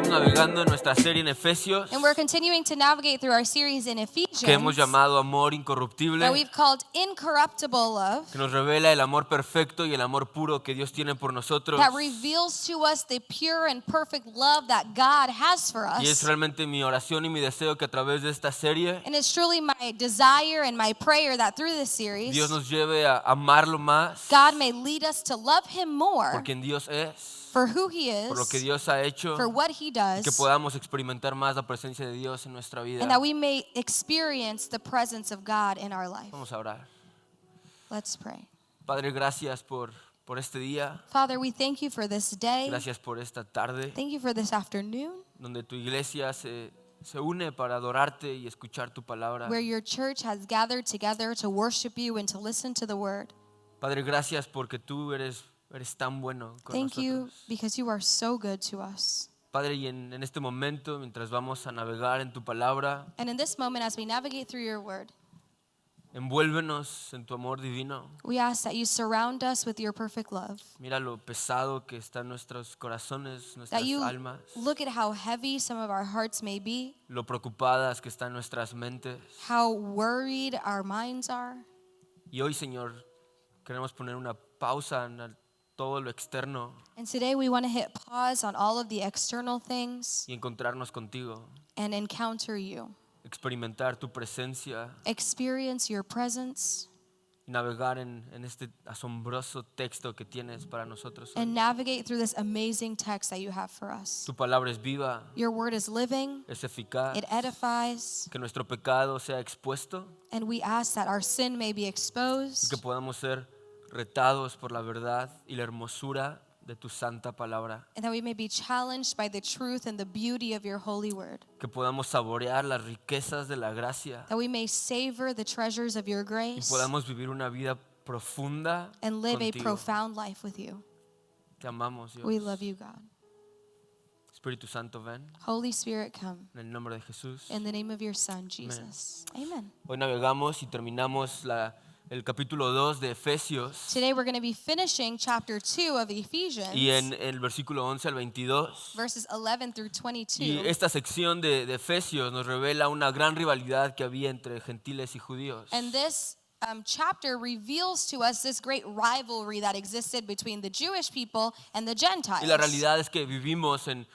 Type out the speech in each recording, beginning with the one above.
Navegando en nuestra serie en Efesios, And we're continuing to navigate through our series in Ephesians que hemos llamado Amor Incorruptible, that we've called Incorruptible Love, que nos revela el amor perfecto y el amor puro que Dios tiene por nosotros. that reveals to us the pure and perfect love that God has for Y es us. realmente mi oración y mi deseo que a través de esta serie And it's truly my desire and my prayer that through this series, Dios nos lleve a amarlo más God may lead us to love Him more por quien Dios es, for who He por lo que is, Dios ha hecho, for what He y does, que podamos experimentar más la presencia de Dios en nuestra vida. and that we may experience the presence of God in our life. Vamos a orar. Let's pray. Padre, gracias por este día. Father, we thank you for this day. Gracias por esta tarde Thank you for this afternoon donde tu iglesia se une para adorarte y escuchar tu palabra. where your church has gathered together to worship you and to listen to the word. Padre, gracias porque tú eres tan bueno con Thank you nosotros. because you are so good to us. Padre, y en este momento, mientras vamos a navegar en tu palabra, And in this moment, as we navigate through your word, envuélvenos en tu amor divino. we ask that you surround us with your perfect love. Mira lo pesado que están nuestros corazones, That nuestras you almas, look at how heavy some of our hearts may be, lo preocupadas que están nuestras mentes. how worried our minds are. Y hoy, Señor, queremos poner una pausa en todo lo externo And today we want to hit pause on all of the external things y encontrarnos contigo, and encounter you. experimentar tu presencia, Experience your presence navegar en este asombroso texto que tienes para nosotros hoy. and navigate through this amazing text that you have for us. Tu palabra es viva, Your word is living, es eficaz, it edifies, que nuestro pecado sea expuesto and we ask that our sin may be y exposed que podamos ser retados por la verdad y la hermosura de tu santa palabra, and that we may be challenged by the truth and the beauty of your holy word, que podamos saborear las riquezas de la gracia that we may savor the treasures of your y grace podamos vivir una vida profunda and live a contigo. profound life with you. Te amamos, Dios. We love you, God. Espíritu Santo, ven Holy Spirit, come en el nombre de Jesús. in the name of your Son, Jesus. Amen. Hoy navegamos y terminamos el capítulo 2 de Efesios Today we're going to be finishing chapter 2 of Ephesians, y en el versículo 11 al 22. verses 11 through Y 22. esta sección de Efesios nos revela una gran rivalidad que había entre gentiles y judíos. And this chapter reveals to us this great rivalry that existed between the Jewish people and the Gentiles. Y la realidad es que vivimos en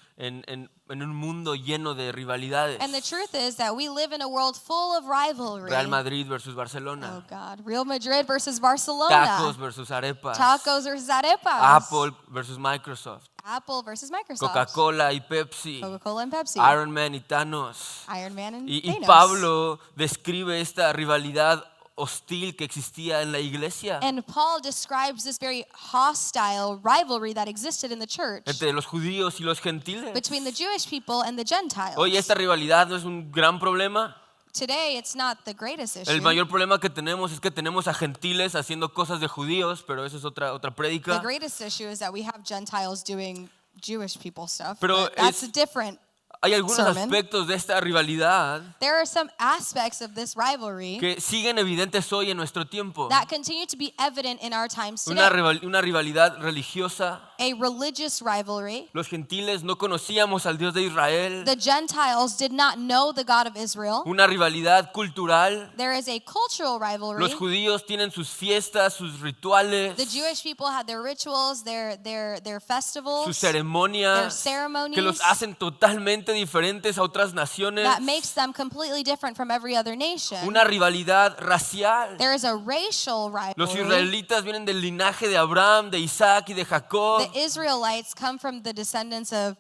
un mundo lleno de rivalidades. And the truth is that we live in a world full of rivalry. Real Madrid versus Oh Barcelona. God, Real Madrid versus Barcelona. Tacos versus arepas. Tacos versus arepas. Apple versus Microsoft. Apple versus Microsoft. Coca-Cola y Pepsi. Coca-Cola and Pepsi. Iron Man y Thanos. Iron Man and Y Thanos. Pablo describe esta rivalidad hostil que existía en la iglesia And Paul describes this very hostile rivalry that existed in the church entre los judíos y los gentiles. between the Jewish people and the Gentiles. Oye, esta rivalidad no es un gran problema. Today, it's not the greatest issue. El mayor problema que tenemos es que tenemos a gentiles haciendo cosas de judíos, pero eso es otra The prédica. greatest issue is that we have Gentiles doing Jewish people stuff. Pero But that's es- different. Hay algunos sermon. aspectos de esta rivalidad There are some aspects of this rivalry que siguen evidentes hoy en nuestro tiempo. that continue to be evident in our times Una today. rivalidad religiosa. A religious rivalry. Los gentiles no conocíamos al Dios de Israel. The Gentiles did not know the God of Israel. Una rivalidad cultural. There is a cultural rivalry. Los judíos tienen sus fiestas, sus rituales, The Jewish people had their rituals, their festivals, sus their ceremonias ceremonies que los hacen totalmente diferentes a otras naciones. that makes them completely different from every other nation. Una rivalidad racial. There is a racial Los rivalry. israelitas vienen del linaje de Abraham, de Isaac y de Jacob. The Israelites come from the descendants of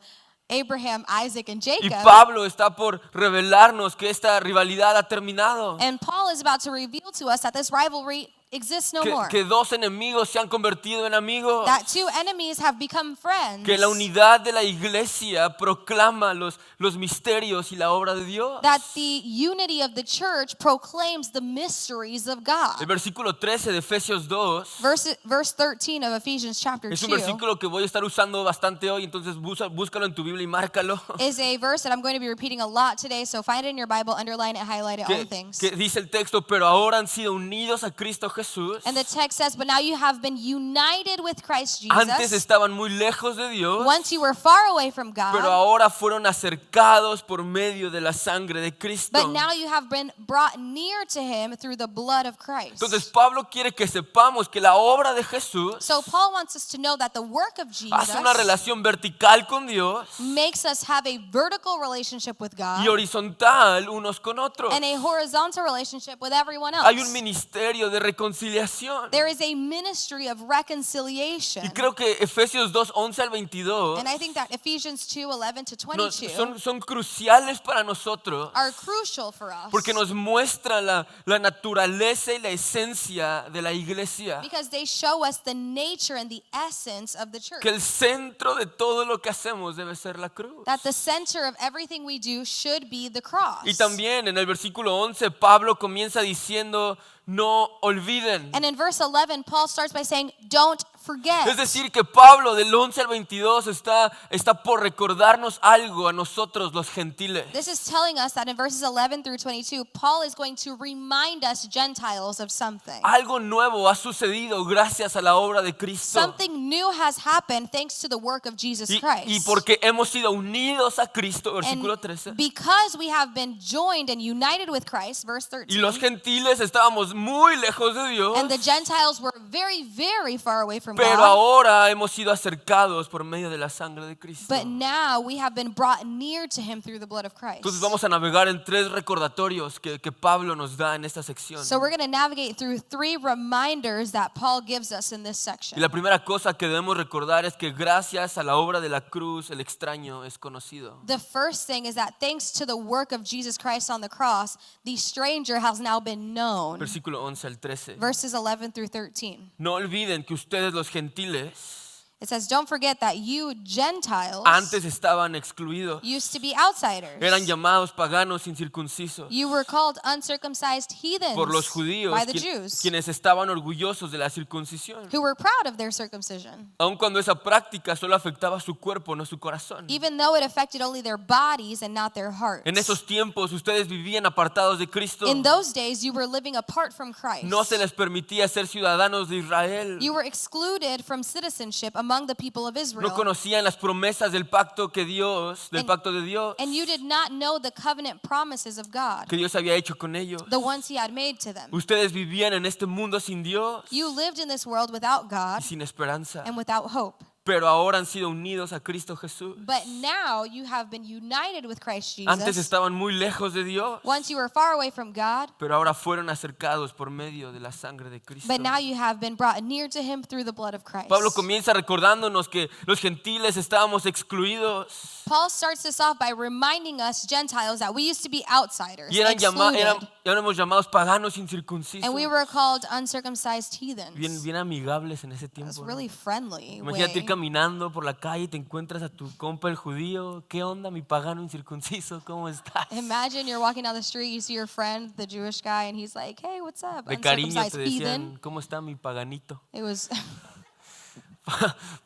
Abraham, Isaac, and Y Jacob. Pablo está por revelarnos que esta rivalidad ha terminado. And Paul is about to reveal to us that this rivalry exists no more. Que dos enemigos se han convertido en amigos. That two enemies have become friends. Que la unidad de la iglesia proclama los misterios y la obra de Dios. That the unity of the church proclaims the mysteries of El God. versículo 13 de Efesios 2 Verse 13 of Ephesians chapter es un 2 versículo que voy a estar usando bastante hoy, entonces búscalo en tu Biblia y márcalo. is a verse that I'm going to be repeating a lot today, so find it in your Bible, underline it, highlight it, all Que, things. que dice el texto, pero ahora han sido unidos a Cristo Jesús. And the text says, but now you have been united with Christ Antes Jesus. estaban muy lejos de Dios, Once you were far away from pero God, ahora fueron acercados por medio de la sangre de Cristo. but now you have been brought near to him through the blood of Christ. Entonces Pablo quiere que sepamos que la obra de Jesús So Paul wants us to know that the work of hace una Jesus relación vertical con Dios makes us have a vertical relationship with God y horizontal unos con otros. and a horizontal relationship with everyone Hay un else. ministerio de reconciliación. There is a ministry of reconciliation. Y creo que Efesios 2, 11 al 22 And I think that Ephesians 2:11 to 22 son cruciales para nosotros are crucial for us porque nos muestra la naturaleza y la esencia de la iglesia. because they show us the nature and the essence of the church. Que el centro de todo lo que hacemos debe ser la cruz. That the center of everything we do should be the cross. Y también en el versículo 11 Pablo comienza diciendo, no olviden. And in verse 11, Paul starts by saying, don't forget. Es decir, que Pablo del 11 al 22 está por recordarnos algo a nosotros los gentiles. This is telling us that in verses 11 through 22, Paul is going to remind us Gentiles of something. Algo nuevo ha sucedido gracias a la obra de Cristo. Something new has happened thanks to the work of Jesus Christ. Y porque hemos sido unidos a Cristo, versículo And 13. because we have been joined and united with Christ, verse Y los 13, gentiles estábamos muy lejos de Dios, and the Gentiles were very, very far away from pero God. ahora hemos sido acercados por medio de la sangre de Cristo. But now we have been brought near to him through the blood of Christ. Entonces vamos a navegar en tres recordatorios que Pablo nos da en esta sección. So we're going to navigate through three reminders that Paul gives us in this Y section. la primera cosa que debemos recordar es que gracias a la obra de la cruz el extraño es conocido. The first thing is that thanks to the work of Jesus Christ on the cross, the stranger has now been known. Versículo 11 al 13. Verses 11 through 13. No olviden que ustedes los gentiles It says, don't forget that you Gentiles antes estaban excluidos. used to be outsiders. Eran llamados paganos incircuncisos You were called uncircumcised heathens por los judíos, by the Jews, quienes estaban orgullosos de la circuncisión. who were proud of their circumcision, Aun cuando esa práctica solo afectaba su cuerpo, no su corazón. even though it affected only their bodies and not their hearts. En esos tiempos ustedes vivían apartados de Cristo. In those days, you were living apart from Christ. No se les permitía ser ciudadanos de Israel. You were excluded from citizenship among the people of Israel. No conocían las promesas del pacto del And- pacto de Dios And you did not know the covenant promises of God, que Dios había hecho con ellos. the ones he had made to them. Ustedes vivían en este mundo sin Dios You lived in this world without God y sin esperanza, and without hope. pero ahora han sido unidos a Cristo Jesús. But now you have been united with Christ Antes Jesus. estaban muy lejos de Dios, Once you were far away from God, pero ahora fueron acercados por medio de la sangre de Cristo. but now you have been brought near to him through the blood of Christ. Pablo comienza recordándonos que los gentiles estábamos excluidos Paul starts this off by reminding us Gentiles that we used to be outsiders, y excluded, éramos llamados paganos incircuncisos. and we were called uncircumcised heathens. Bien amigables en ese It was tiempo. ¿no? really friendly Imagínate ir way. caminando por la calle y te encuentras a tu compa el judío. ¿Qué onda, mi pagano incircunciso? ¿Cómo estás? Imagine you're walking down the street, you see your friend, the Jewish guy, and he's like, "Hey, what's up, De cariño uncircumcised te heathen?" decían, ¿cómo está mi paganito? It was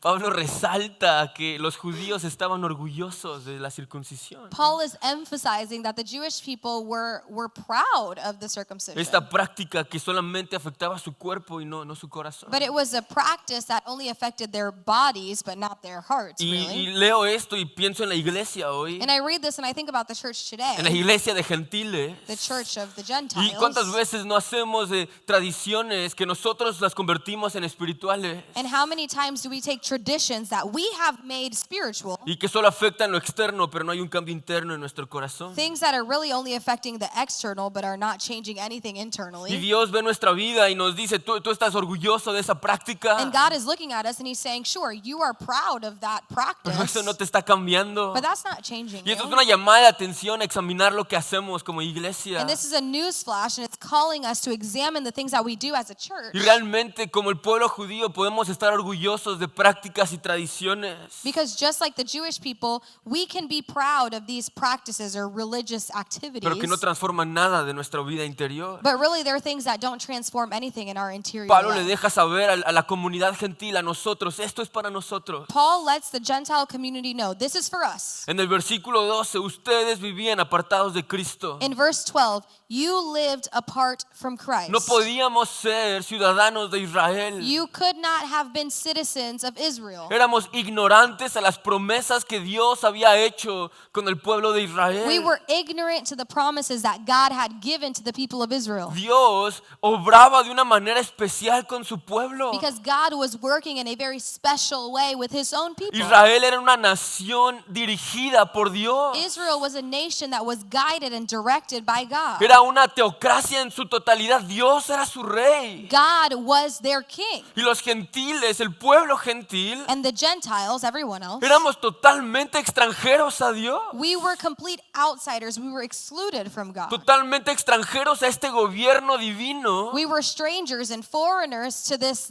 Pablo resalta que los judíos estaban orgullosos de la circuncisión. Paul is emphasizing that the Jewish people were proud of the circumcision. Esta práctica que solamente afectaba su cuerpo y no su corazón. But it was a practice that only affected their bodies but not their hearts, Y really. leo esto y pienso en la iglesia hoy, And I read this and I think about the church today, en la iglesia de gentiles. the church of the ¿Y Gentiles. cuántas veces no hacemos tradiciones que nosotros las convertimos en espirituales? And how many times times do we take traditions that we have made spiritual, y que solo afectan lo externo, pero no hay un cambio interno en nuestro corazón. things that are really only affecting the external but are not changing anything Y internally. Dios ve nuestra vida y nos dice, tú estás orgulloso de esa práctica, And God is looking at us and he's saying, sure, you are proud of that pero practice, eso no te está cambiando. but that's not changing Y esto es you. una llamada de atención a examinar lo que hacemos como iglesia. And this is a news flash, and it's calling us to examine the things that we do as a church. Y realmente como el pueblo judío podemos estar orgullosos de prácticas y tradiciones. Because just like the Jewish people, we can be proud of these practices or religious Pero que no activities. transforman nada de nuestra vida interior. But really, there are things that don't transform anything in our interior Pablo le life. deja saber a la comunidad gentil, a nosotros, esto es para nosotros. Paul lets the Gentile community know this is for us. En el versículo 12, ustedes vivían apartados de Cristo. In verse 12, you lived apart from Christ. No podíamos ser ciudadanos de Israel. You could not have been citizens of Israel. Éramos ignorantes a las promesas que Dios había hecho con el pueblo de Israel. We were ignorant to the promises that God had given to the people of Israel. Dios obraba de una manera especial con su pueblo. Because God was working in a very special way with his own people. Israel era una nación dirigida por Dios. Israel was a nation that was guided and directed by God. Era una teocracia en su totalidad. Dios era su rey. God was their king. Y los gentiles, el pueblo gentil, And the Gentiles, everyone else, éramos totalmente extranjeros a Dios. we were complete outsiders. We were excluded from God. Totalmente extranjeros a este gobierno divino We were strangers and foreigners to this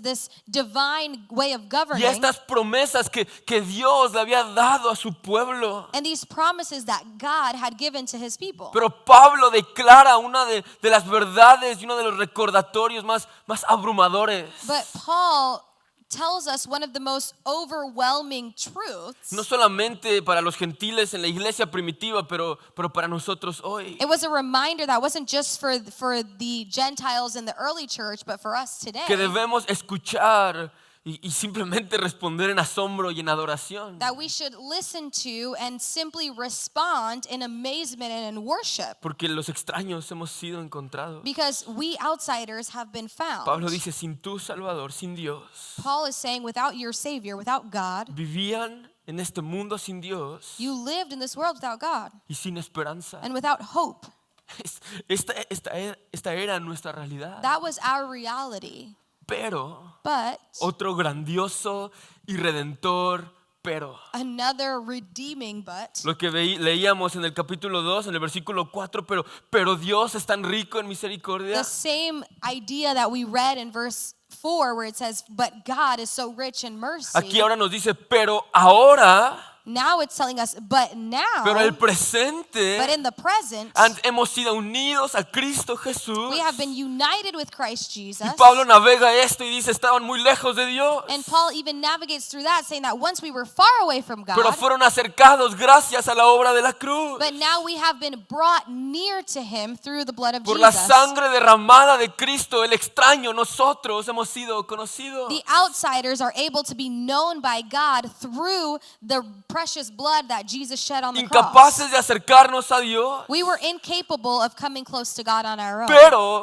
divine way of y a governing. estas promesas que Dios le había dado a su pueblo. And these promises that God had given to his people. Pero Pablo declara una de las verdades y uno de los recordatorios más abrumadores. But Paul tells us one of the most overwhelming truths. No solamente para los gentiles en la iglesia primitiva, pero para nosotros hoy. It was a reminder that wasn't just for the Gentiles in the early church, but for us today. Que debemos escuchar y simplemente responder en asombro y en adoración. That we should listen to and simply respond in amazement and in worship. Porque los extraños hemos sido encontrados. Because we outsiders have been found. Pablo dice, sin tu Salvador, sin Dios, Paul is saying without your Savior, without God, vivían en este mundo sin Dios you lived in this world without God y sin esperanza. and without hope. Esta era nuestra realidad. That was our reality. Pero But otro grandioso y redentor pero. another redeeming but. Lo que leíamos en el capítulo 2, en el versículo 4, pero Dios es tan rico en misericordia. The same idea that we read in verse 4 where it says, but God is so rich in mercy. Aquí ahora nos dice, pero ahora, Now it's telling us, but now, pero el but presente, in the present, hemos sido unidos a Cristo Jesús. we have been united with Christ Jesus. Y Pablo navega esto y dice, estaban muy lejos de Dios, And Paul even navigates through that, saying that once we were far away from God, pero fueron acercados gracias a la obra de la cruz. but now we have been brought near to him through the blood of Por la Jesus. sangre derramada de Cristo, el extraño, nosotros hemos sido conocidos. The outsiders are able to be known by God through the precious blood that Jesus shed on the cross. Incapaces de acercarnos a Dios. We were incapable of coming close to God on our own.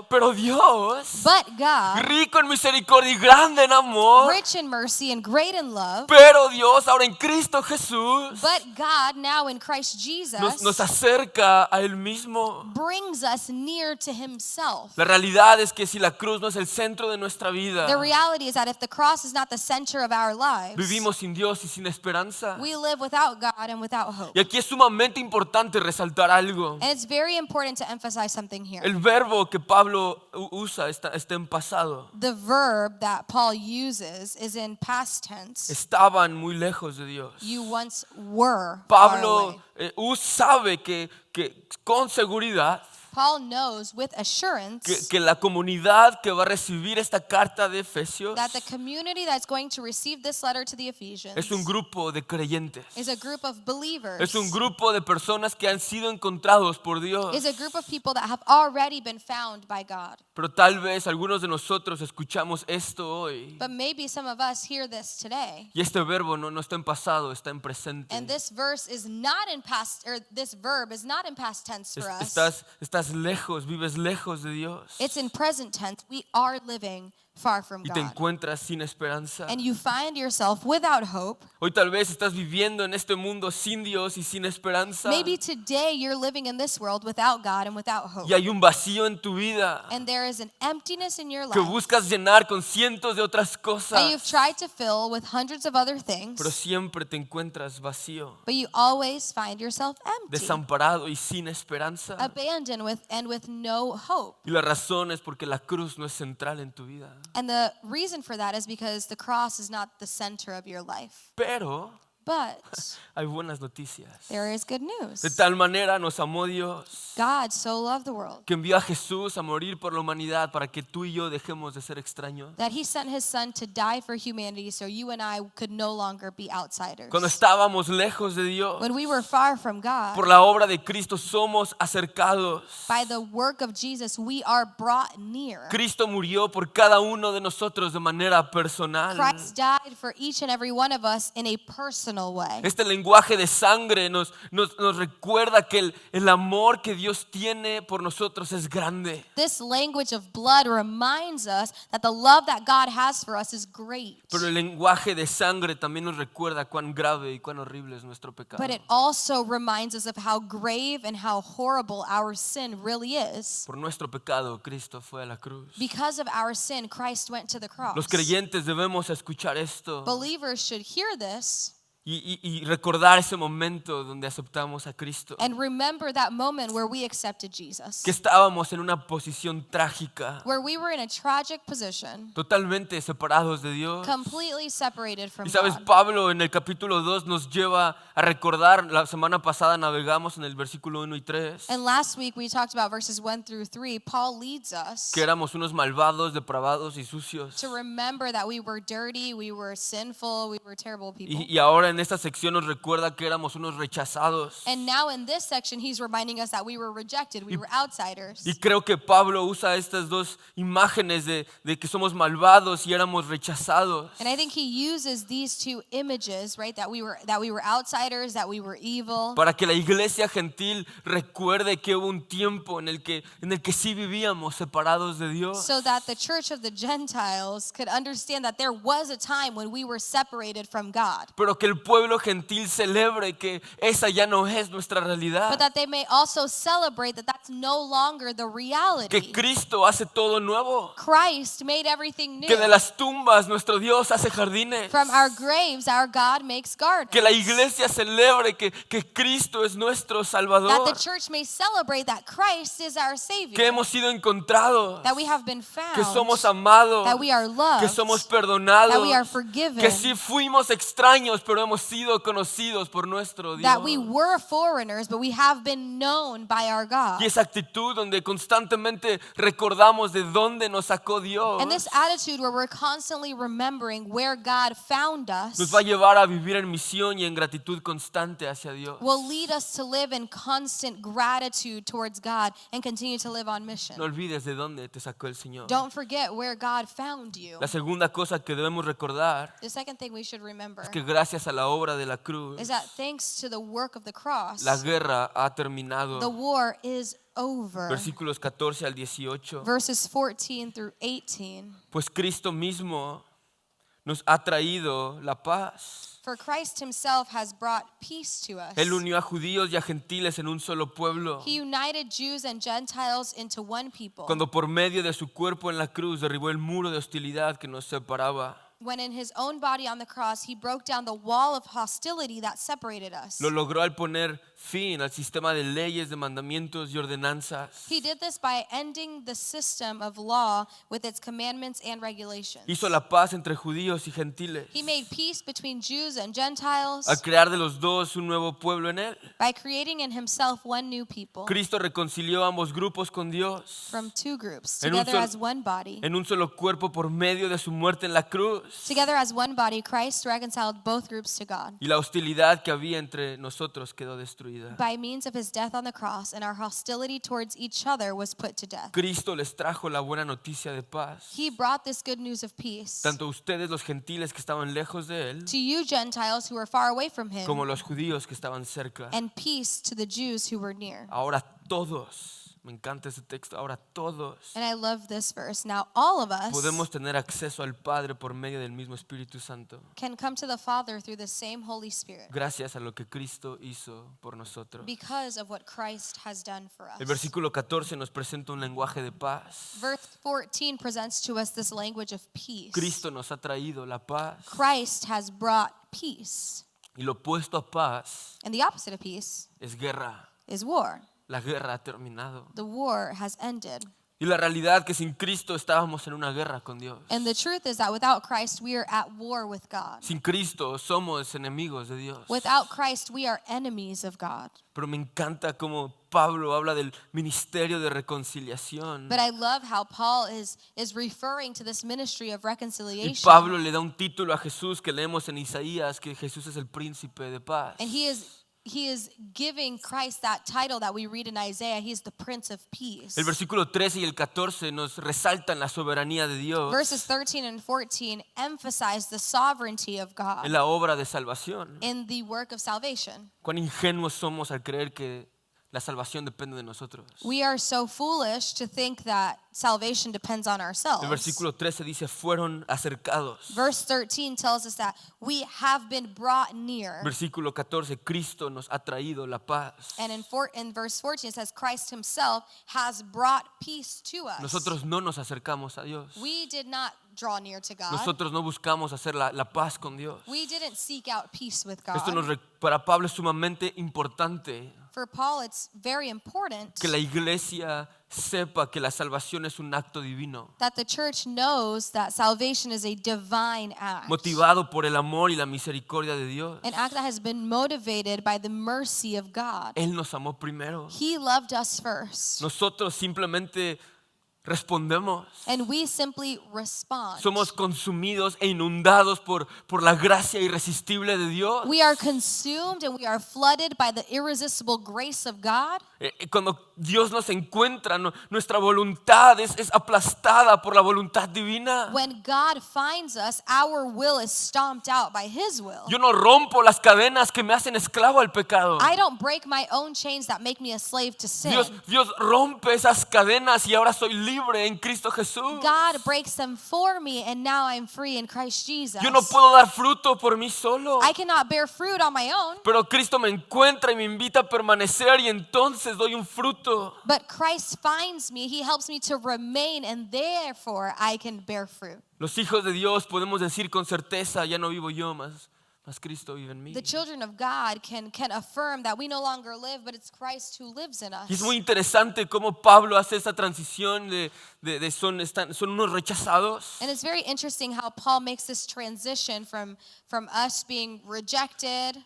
Pero Dios, But God, rico en misericordia y grande en amor, rich in mercy and great in love, pero Dios ahora en Cristo Jesús but God now in Christ Jesus nos acerca a Él mismo. brings us near to himself. La realidad es que si la cruz no es el centro de nuestra vida, The reality is that if the cross is not the center of our lives, vivimos sin Dios y sin esperanza. we live without God and without hope. Y aquí es sumamente importante resaltar algo. And it's very important to emphasize something here. El verbo que Pablo usa está en pasado. The verb that Paul uses is in past tense. Estaban muy lejos de Dios. You once were far away. Pablo sabe que con seguridad Paul knows with assurance que la comunidad que va a recibir esta carta de Efesios that the community that's going to receive this letter to the Ephesians es un grupo de creyentes. is a group of believers, Es un grupo de personas que han sido encontrados por Dios. is a group of people that have already been found by God. Pero tal vez algunos de nosotros escuchamos esto hoy But maybe some of us hear this today. y este verbo no está en pasado, está en presente. And this verse is not in past, or this verb is not in past tense for us. Estás lejos, vives lejos de Dios. It's in present tense. We are living far from y te God. encuentras sin esperanza. And you find yourself without hope. Hoy tal vez estás viviendo en este mundo sin Dios y sin esperanza. Maybe today you're living in this world without God and without hope. Y hay un vacío en tu vida And there is an emptiness in your que life buscas llenar con cientos de otras that you've cosas, tried to fill with hundreds of other things, pero siempre te encuentras vacío, but you always find yourself empty, desamparado y sin esperanza. abandoned with no hope. Y la razón es porque la cruz no es central en tu vida. And the reason for that is because the cross is not the center of your life. Pero But hay buenas noticias. there is good news. De tal manera nos amó Dios God so loved the world que envió a Jesús a morir por la humanidad para que tú y yo dejemos de ser extraños. that he sent his son to die for humanity so you and I could no longer be outsiders. Cuando estábamos lejos de Dios, When we were far from God, por la obra de Cristo somos acercados. by the work of Jesus, we are brought near. Cristo murió por cada uno de nosotros de manera personal. Christ died for each and every one of us in a personal way. Este lenguaje de sangre nos recuerda que el amor que Dios tiene por nosotros es grande. This language of blood reminds us that the love that God has for us is great. Pero el lenguaje de sangre también nos recuerda cuán grave y cuán horrible es nuestro pecado. But it also reminds us of how grave and how horrible our sin really is. Por nuestro pecado, Cristo fue a la cruz. Because of our sin, Christ went to the cross. Los creyentes debemos escuchar esto Believers should hear this y recordar ese momento donde aceptamos a Cristo. and remember that moment where we accepted Jesus, Que estábamos en una posición trágica, where we were in a tragic position, totalmente separados de Dios. completely separated from Y sabes, God. Pablo en el capítulo 2 nos lleva a recordar, la semana pasada navegamos en el versículo 1 y 3, And last week we talked about verses 1 through 3. Paul leads us que éramos unos malvados, depravados y sucios. to remember that we were dirty, we were sinful, we were terrible people. Y ahora en esta sección nos recuerda que éramos unos rechazados. And now in this section, he's reminding us that we were rejected, we were outsiders. Y creo que Pablo usa estas dos imágenes de que somos malvados y éramos rechazados And I think he uses these two images, right? That we were outsiders, that we were evil, para que la iglesia gentil recuerde que hubo un tiempo en el que sí vivíamos separados de Dios. so that the church of the Gentiles could understand that there was a time when we were separated from God. Pero que el pueblo gentil celebre que esa ya no es nuestra realidad. But that they may also celebrate that that's no longer the Que reality. Cristo hace todo nuevo. Christ made everything Que de new. las tumbas nuestro Dios hace jardines. From our graves, our God makes gardens. Que la iglesia celebre que Cristo es nuestro That Salvador. the church may celebrate that Christ is our Que Savior. hemos sido encontrados. That we have been Que found. somos amados. That we are loved. Que somos perdonados. That we are forgiven. Que sí fuimos extraños, pero hemos sido conocidos por nuestro Dios. That we were foreigners, but we have been known by our God. Y esa actitud donde constantemente recordamos de dónde nos sacó Dios And this attitude where we're constantly remembering where God found nos us va a llevar a vivir en misión y en gratitud constante hacia Dios. will lead us to live in constant gratitude towards God and continue to live on mission. No olvides de dónde te sacó el Señor. Don't forget where God found you. La segunda cosa que debemos recordar The second thing we should remember es que gracias a la obra de la cruz, is that thanks to the work of the cross, la guerra ha the terminado. war is over. Versículos 14 al 18. Verses 14 through 18. Pues Cristo mismo nos ha traído la paz. For Christ himself has brought peace to us. Él unió a judíos y a gentiles en un solo pueblo. He united Jews and Gentiles into one people. Cuando por medio de su cuerpo en la cruz derribó el muro de hostilidad que nos separaba. When in his own body on the cross, he broke down the wall of hostility that separated us. Lo logró al poner fin al sistema de leyes, de mandamientos y ordenanzas. He did this by ending the system of law with its commandments and regulations. Hizo la paz entre judíos y gentiles. He made peace between Jews and Gentiles Al crear de los dos un nuevo pueblo en él. by creating in himself one new people Cristo reconcilió ambos grupos con Dios from two groups, En un together sol- as one body. en un solo cuerpo por medio de su muerte en la cruz. Together as one body, Christ reconciled both groups to God Y la hostilidad que había entre nosotros quedó destruida. by means of his death on the cross, and our hostility towards each other was put to death. Cristo les trajo la buena noticia de paz. He brought this good news of peace Tanto ustedes los gentiles que estaban lejos de él, to you Gentiles who were far away from him, como los judíos que estaban cerca. and peace to the Jews who were near. Ahora todos me encanta ese texto, ahora todos And I love this verse. Now, all of us podemos tener acceso al Padre por medio del mismo Espíritu Santo, can come to the Father through the same Holy Spirit gracias a lo que Cristo hizo por nosotros. because of what Christ has done for us. El versículo 14 nos presenta un lenguaje de paz. Verse 14 presents to us this language of peace. Cristo nos ha traído la paz. Christ has brought peace. Y lo opuesto a paz And the opposite of peace es guerra. is war. La guerra ha terminado. The war has ended. Y la realidad que sin Cristo estábamos en una guerra con Dios. And the truth is that without Christ, we are at war with God. Sin Cristo somos enemigos de Dios. Without Christ, we are enemies of God. Pero me encanta cómo Pablo habla del ministerio de reconciliación. But I love how Paul is referring to this ministry of Y reconciliation. Pablo le da un título a Jesús que leemos en Isaías, que Jesús es el príncipe de paz. And he is giving Christ that title that we read in Isaiah. He is the Prince of Peace. El versículo 13 y el 14 nos resaltan la soberanía de Dios Verses 13 and 14 emphasize the sovereignty of en God la obra de salvación. in the work of salvation. Cuán ingenuos somos al creer que la salvación depende de nosotros. We are so foolish to think that salvation depends on El ourselves. versículo 13 dice, fueron acercados. Verse 13 tells us that we have been brought near. Versículo 14, Cristo nos ha traído la paz. And in verse 14 it says Christ himself has brought peace to us. Nosotros no nos acercamos a Dios. We did not draw near to God. Nosotros no buscamos hacer la paz con Dios. We didn't seek out peace with Esto God. para Pablo es sumamente importante For Paul, it's very important que la iglesia sepa que la salvación es un acto divino, that the church knows that salvation is a divine act. motivado por el amor y la misericordia de Dios. An act that has been motivated by the mercy of God. Él nos amó primero. He loved us first. Nosotros simplemente respondemos. And we simply respond. Somos consumidos e inundados por la gracia irresistible de Dios. We are consumed and we are flooded by the irresistible grace of God. Cuando Dios nos encuentra, nuestra voluntad es aplastada por la voluntad divina. When God finds us, our will is stomped out by His will. Yo no rompo las cadenas que me hacen esclavo al pecado. I don't break my own chains that make me a slave to sin. Dios rompe esas cadenas y ahora soy libre en Cristo Jesús. God breaks them for me and now I'm free in Christ Jesus. Yo no puedo dar fruto por mí solo. I cannot bear fruit on my own. Pero Cristo me encuentra y me invita a permanecer y entonces doy un fruto. But Christ finds me, He helps me to remain, and therefore I can bear fruit. Los hijos de Dios podemos decir con certeza, ya no vivo yo, más Cristo vive en mí. The children of God can affirm that we no longer live, but it's Christ who lives in us. Y es muy interesante cómo Pablo hace esa transición de son unos rechazados. And it's very interesting how Paul makes this transition from us being rejected.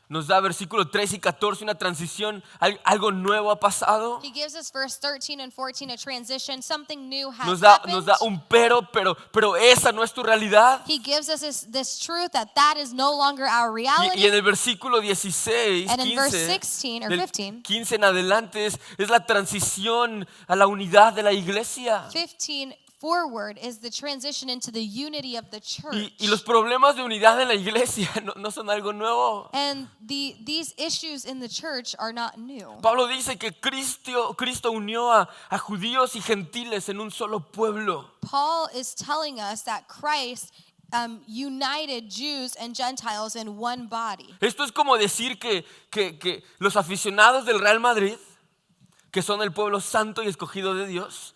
Nos da versículo 13 y 14 una transición, algo nuevo ha pasado. He gives us verse 13 and 14 a transition, something new has Nos da happened. un pero esa no es tu realidad. He gives us this truth that is no longer our reality. Y en el versículo 16, And in verse 15, 16 or del 15. 15 en adelante es la transición a la unidad de la iglesia. 15 forward is the transition into the unity of the church. Y los problemas de unidad en la iglesia no son algo nuevo. And these issues in the church are not new. Pablo dice que Cristo unió a judíos y gentiles en un solo pueblo. Paul is telling us that Christ united Jews and Gentiles in one body. Esto es como decir que los aficionados del Real Madrid, que son el pueblo santo y escogido de Dios,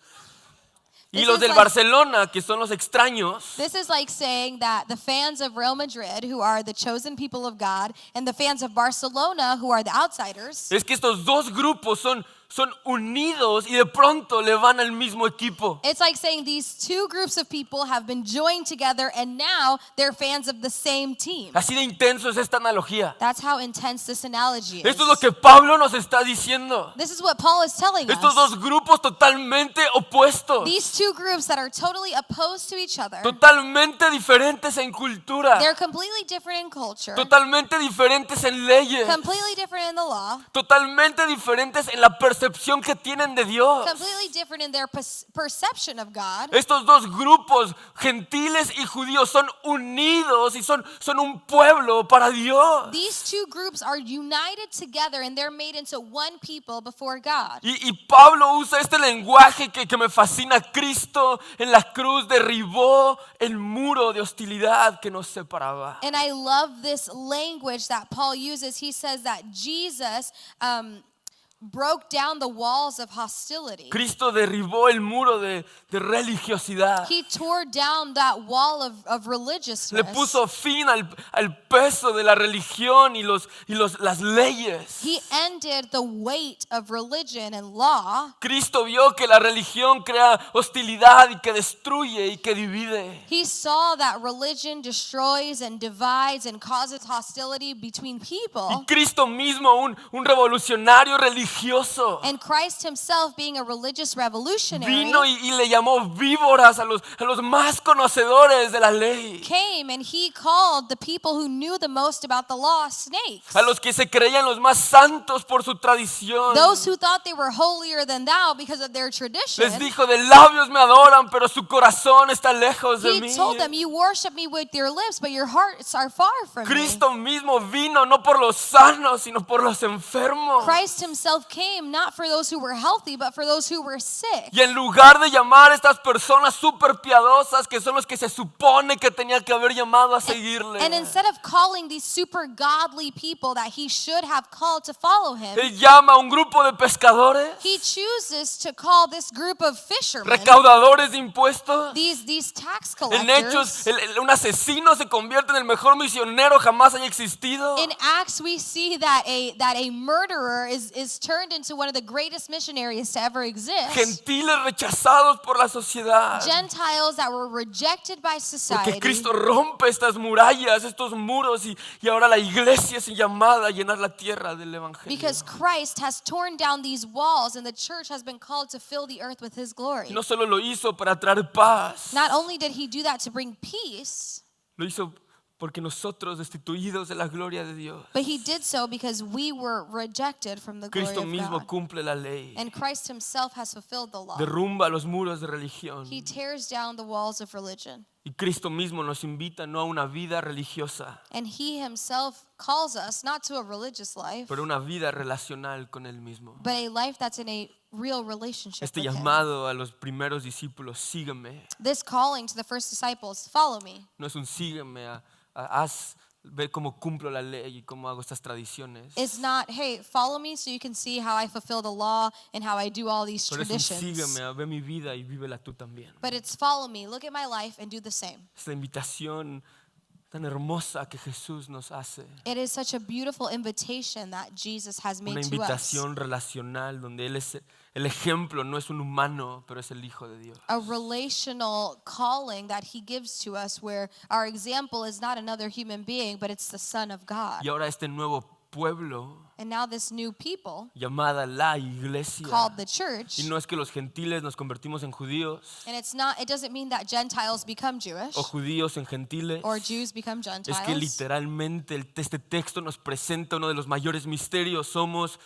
y This los is del like- Barcelona, que son los extraños, This is like saying that the fans of Real Madrid, who are the chosen people of God, and the fans of Barcelona, who are the outsiders, es que estos dos grupos son unidos y de pronto le van al mismo equipo. it's like saying these two groups of people have been joined together and now they're fans of the same team. Así de intenso es esta analogía. That's how intense this analogy is. Esto es lo que Pablo nos está diciendo. This is what Paul is telling Estos us. dos grupos totalmente opuestos, These two groups that are totally opposed to each other, totalmente diferentes en cultura, they're completely different in culture, totalmente diferentes en leyes, completely different in the law, totalmente diferentes en la percepción percepción que tienen de Dios. completely different in their perception of God. Estos dos grupos, gentiles y judíos, son unidos y son un pueblo para Dios. These two groups are united together and they're made into one people before God. Y Pablo usa este lenguaje que me fascina. Cristo en la cruz derribó el muro de hostilidad que nos separaba. And I love this language that Paul uses. He says that Jesus broke down the walls of hostility. Cristo derribó el muro de religiosidad. He tore down that wall of Le religiousness. puso fin al peso de la religión y las leyes. He ended the weight of religion and law. Cristo vio que la religión crea hostilidad y que destruye y que divide. He saw that religion destroys and divides and causes hostility between Y people. Cristo mismo, un revolucionario religioso, And Christ himself, being a religious revolutionary, vino y le llamó víboras a los más conocedores de la ley. came and he called the people who knew the most about the law snakes. A los que se creían los más santos por su tradición. Those who thought they were holier than thou because of their tradition. Les dijo, de labios me adoran, pero su corazón está lejos de He mí. told them, you worship me with your lips, but your hearts are far from me. Cristo mismo vino no por los sanos, sino por los enfermos. Christ himself came not for those who were healthy, but for those who were sick. Y en lugar de llamar a estas personas súper piadosas, que son los que se supone que tenía que haber llamado a seguirle, And instead of calling these super godly people that he should have called to follow him, Él llama a un grupo de pescadores, he chooses to call this group of fishermen, recaudadores de impuestos. these tax En Hechos, collectors. un asesino se convierte en el mejor misionero jamás haya existido. In Acts, we see that a murderer is turned into one of the greatest missionaries to ever exist. Gentiles rechazados por la sociedad. Gentiles that were rejected by Porque society. Cristo rompe estas murallas, estos muros, y ahora la iglesia es llamada a llenar la tierra del evangelio. Because Christ has torn down these walls and the church has been called to fill the earth with his glory. Y no solo lo hizo para traer paz, Not only did he do that to bring peace, lo hizo porque nosotros, destituidos de la gloria de Dios, but he did so because we were rejected from the glory Cristo of mismo God. cumple la ley, And Christ himself has fulfilled the law. derrumba los muros de religión. He tears down the walls of religion. Y Cristo mismo nos invita no a una vida religiosa, And he himself calls us not to a religious life, pero una vida relacional con Él mismo. but a life that's in a real relationship Este with him. llamado a los primeros discípulos, sígueme, This calling to the first disciples, follow me. no es un sígueme ve cómo cumplo la ley y cómo hago estas tradiciones. It's not, hey, follow me so you can see how I fulfill the law and how I do all these Pero es un traditions. sígueme, ve mi vida y vívela tú también. But it's follow me, look at my life and do the same. Esta invitación tan hermosa que Jesús nos hace. It is such a beautiful invitation that Jesus has Una made to us. invitación relacional donde Él es el ejemplo, no es un humano, pero es el Hijo de Dios. A relational calling that he gives to us where our example is not another human being, but it's the Son of God. Y ahora este nuevo pueblo And now this new people llamada la iglesia. called the church, Y no es que los gentiles nos convertimos en judíos and it doesn't mean that Gentiles become Jewish o judíos en gentiles. or Jews become Es que Gentiles. literalmente este texto nos presenta uno de los mayores misterios. Somos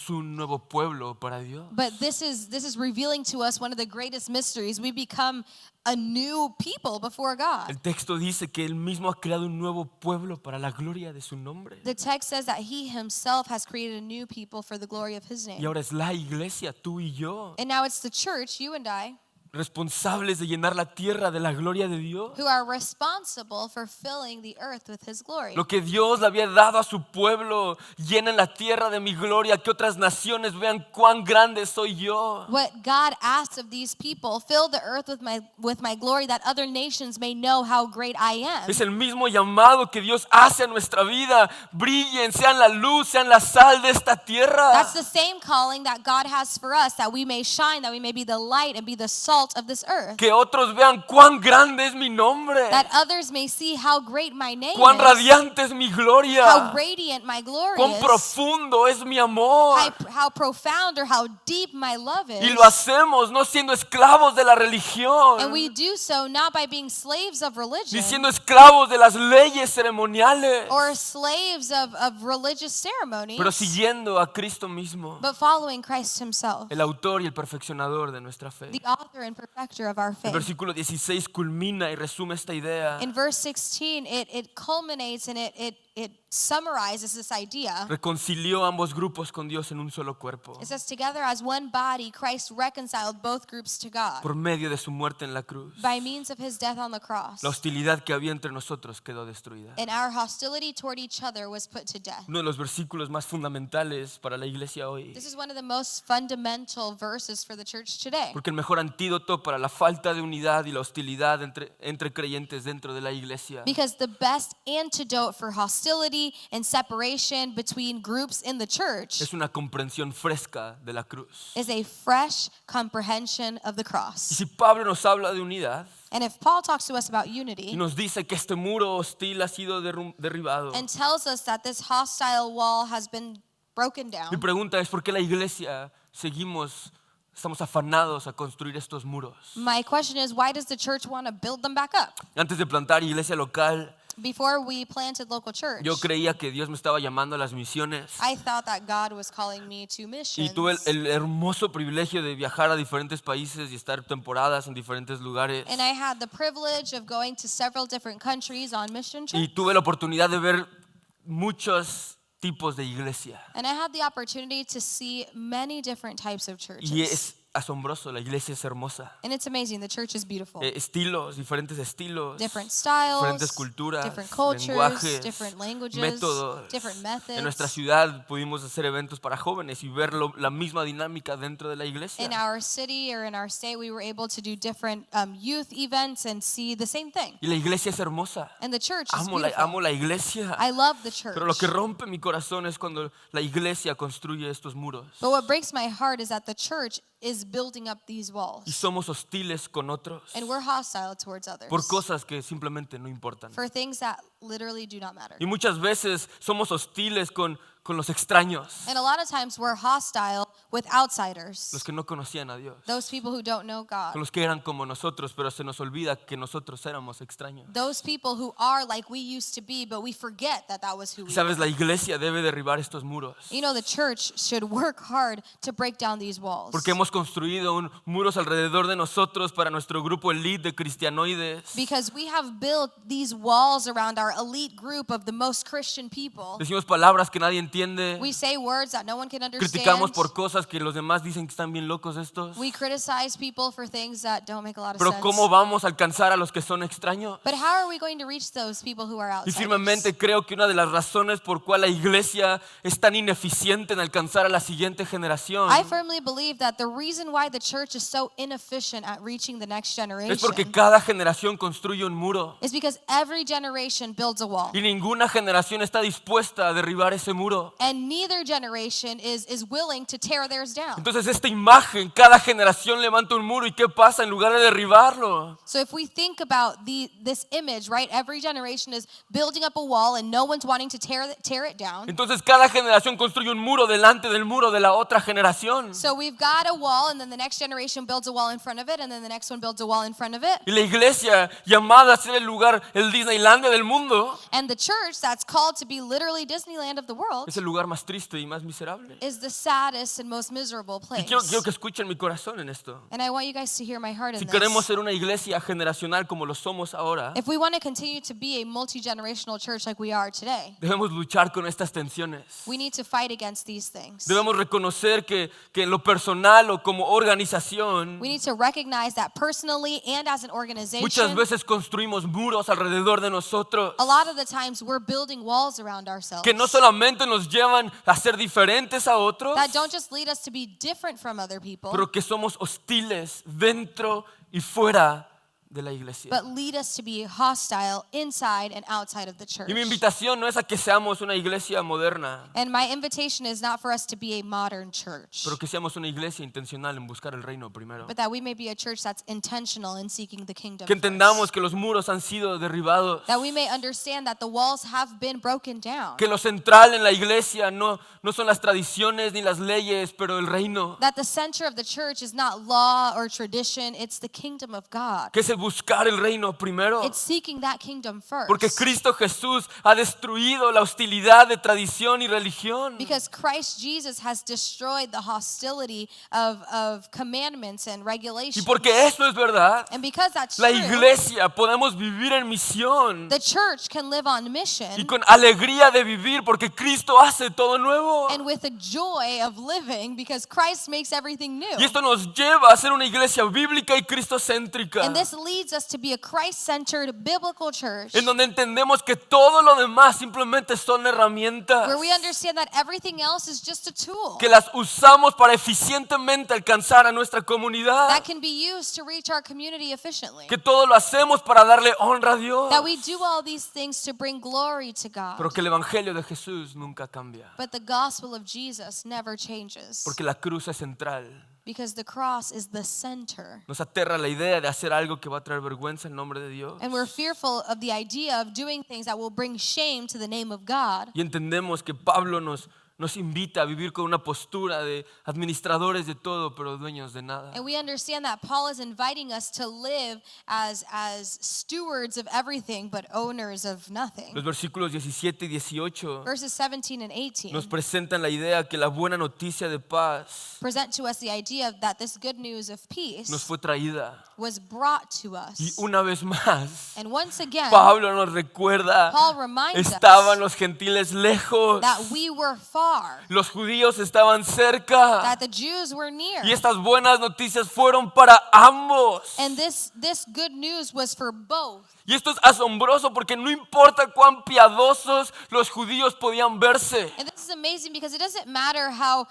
un nuevo pueblo para Dios. But this is revealing to us one of the greatest mysteries. We become a new people before God. El texto dice que Él mismo ha creado un nuevo pueblo para la gloria de su nombre. The text says that he himself has created a new people for the glory of his Y name. ahora es la iglesia, tú y yo, And now it's the church, you and I, responsables de llenar la tierra de la gloria de Dios. who are responsible for filling the earth with his glory. Lo que Dios le había dado a su pueblo, llenen la tierra de mi gloria, que otras naciones vean cuán grande soy yo. What God asks of these people, fill the earth with my glory, that other nations may know how great I am. Es el mismo llamado que Dios hace a nuestra vida. Brillen, sean la luz, sean la sal de esta tierra. That's the same calling that God has for us, that we may shine, that we may be the light and be the salt salt of this earth, que otros vean cuán grande es mi nombre, that others may see how great my name cuán is, radiante es mi how gloria, radiant my glory cuán is, profundo es mi amor. how profound or how deep my love Y is. lo hacemos no siendo esclavos de la religión, And we do so not by being slaves of ni religion siendo esclavos de las leyes ceremoniales, or slaves of religious ceremonies, pero siguiendo a Cristo mismo, but following Christ himself, el autor y el perfeccionador de nuestra fe. the author and perfecter of our El faith. versículo 16 culmina y resume esta idea. In verse 16, it culminates and it summarizes this idea. Reconcilió ambos grupos con Dios en un solo cuerpo It says, together as one body, Christ reconciled both groups to God por medio de su muerte en la cruz. by means of his death on the cross. La hostilidad que había entre nosotros quedó destruida. And our hostility toward each other was put to death. Uno de los versículos más fundamentales para la iglesia hoy, This is one of the most fundamental verses for the church today. porque el mejor antídoto para la falta de unidad y la hostilidad entre creyentes dentro de la iglesia Because the best antidote for hostility and separation between groups in the church es una comprensión fresca de la cruz. is a fresh comprehension of the Y cross. si Pablo nos habla de unidad And if Paul talks to us about y unity nos dice que este muro hostil ha sido derribado, and tells us that this hostile wall has been broken mi down, pregunta es ¿por qué la iglesia estamos afanados a construir estos muros? my question is, why does the church want to build them back up? Antes de plantar iglesia local, Before we planted local church, yo creía que Dios me estaba llamando a las misiones. I thought that God was calling me to Y missions. tuve el hermoso privilegio de viajar a diferentes países y estar temporadas en diferentes lugares. And I had the privilege of going to several different countries on mission Y trips. tuve la oportunidad de ver muchos tipos de iglesia. And I had the opportunity to see many different types of Y churches. es asombroso, la iglesia es hermosa. And it's amazing, the church is beautiful. Estilos, diferentes estilos, Different styles, diferentes culturas, different cultures, lenguajes, different languages, métodos. different En nuestra methods. ciudad pudimos hacer eventos para jóvenes y ver la misma dinámica dentro de la iglesia. In our city or in our state, we were able to do different youth events and see the same thing. Y la iglesia es hermosa. And the church is Amo beautiful. la iglesia. I love the church. Pero lo que rompe mi corazón es cuando la iglesia construye estos muros. But what breaks my heart is that the church is building up these Y walls. somos hostiles con otros And we're hostile towards others por cosas que simplemente no importan. for things that literally do not matter. Y muchas veces somos hostiles con los extraños, And a lot of times we're hostile with outsiders, los que no conocían a Dios, those people who don't know God, con los que eran como nosotros, pero se nos olvida que nosotros éramos extraños. those people who are like we used to be, but we forget that that was who Y we sabes, were. la iglesia debe derribar estos muros, You know, the church should work hard to break down these walls porque hemos construido muros alrededor de nosotros para nuestro grupo elite de cristianoides. because we have built these walls around our elite group of the most Christian people. Decimos palabras que nadie entiende. We say words that no one can understand. Criticamos por cosas que los demás dicen que están bien locos estos. We criticize people for things that don't make a lot of Pero sense. ¿cómo vamos a alcanzar a los que son extraños? But how are we going to reach those people who are Y outsiders? firmemente creo que una de las razones por cual la iglesia es tan ineficiente en alcanzar a la siguiente generación I firmly believe that the reason why the church is so inefficient at reaching the next generation es porque cada generación construye un muro is because every generation builds a wall. y ninguna generación está dispuesta a derribar ese muro. And neither generation is willing to tear theirs down. Entonces esta imagen, cada generación levanta un muro y ¿qué pasa en lugar de derribarlo? So if we think about this image, right, every generation is building up a wall and no one's wanting to tear it down. Entonces cada generación construye un muro delante del muro de la otra generación. So we've got a wall and then the next generation builds a wall in front of it and then the next one builds a wall in front of it. Y la iglesia, llamada a ser el lugar, el Disneylandia del mundo, And the church that's called to be literally Disneyland of the world es el lugar más triste y más miserable. is the saddest and most miserable Y place. quiero que escuchen mi corazón en esto. And I want you guys to hear my heart in Si queremos this. ser una iglesia generacional como lo somos ahora, If we want to continue to be a multi-generational church like we are today, debemos luchar con estas tensiones. we need to fight against these things. Debemos reconocer que en lo personal o como organización, We need to recognize that personally and as an muchas organization, veces construimos muros alrededor de nosotros a lot of the times we're building walls around ourselves que no solamente nos llevan a ser diferentes a otros, that don't just lead us to be different from other people, pero que somos hostiles dentro y fuera de la iglesia. but lead us to be hostile inside and outside of the church. Y mi invitación no es a que seamos una iglesia moderna, And my invitation is not for us to be a modern church, pero que seamos una iglesia intencional en buscar el reino primero. but that we may be a church that's intentional in seeking the kingdom Que first. entendamos que los muros han sido derribados. That we may understand that the walls have been broken down. Que lo central en la iglesia no son las tradiciones ni las leyes, pero el reino. That the center of the church is not law or tradition, it's the kingdom of God. Que es el buscar el reino primero. It's seeking that kingdom first. Porque Cristo Jesús ha destruido la hostilidad de tradición y religión. Because Christ Jesus has destroyed the hostility of commandments and Y regulations. porque eso es verdad, And because that's la true, iglesia podemos vivir en misión the church can live on y mission con alegría de vivir porque Cristo hace todo nuevo. and with the joy of living because Christ makes everything new. Y esto nos lleva a ser una iglesia bíblica y cristocéntrica, And this leads us to be a Christ-centered biblical church en donde entendemos que todo lo demás simplemente son herramientas where we understand that everything else is just a tool que las usamos para eficientemente alcanzar a nuestra comunidad, that can be used to reach our community efficiently. que todo lo hacemos para darle honra a Dios, That we do all these things to bring glory to God. pero que el evangelio de Jesús nunca cambia, But the gospel of Jesus never changes porque la cruz es central. because the cross is the center. Nos aterra la idea de hacer algo que va a traer vergüenza en nombre de Dios. And we're fearful of the idea of doing things that will bring shame to the name of God. Y entendemos que Pablo nos invita a vivir con una postura de administradores de todo, pero dueños de nada. And we understand that Paul is inviting us to live as stewards of everything but owners of nothing. Los versículos 17 y 18 Verses 17 and 18 nos presentan la idea que la buena noticia de paz present to us the idea that this good news of peace nos fue traída. was brought to Y us. una vez más, And once again, Pablo nos recuerda, Paul reminds estaban us los gentiles lejos, that we were far, los judíos estaban cerca, that the Jews were near. y estas buenas noticias fueron para ambos. And this good news was for both. Y esto es asombroso porque no importa cuán piadosos los judíos podían verse, And this is amazing because it doesn't matter how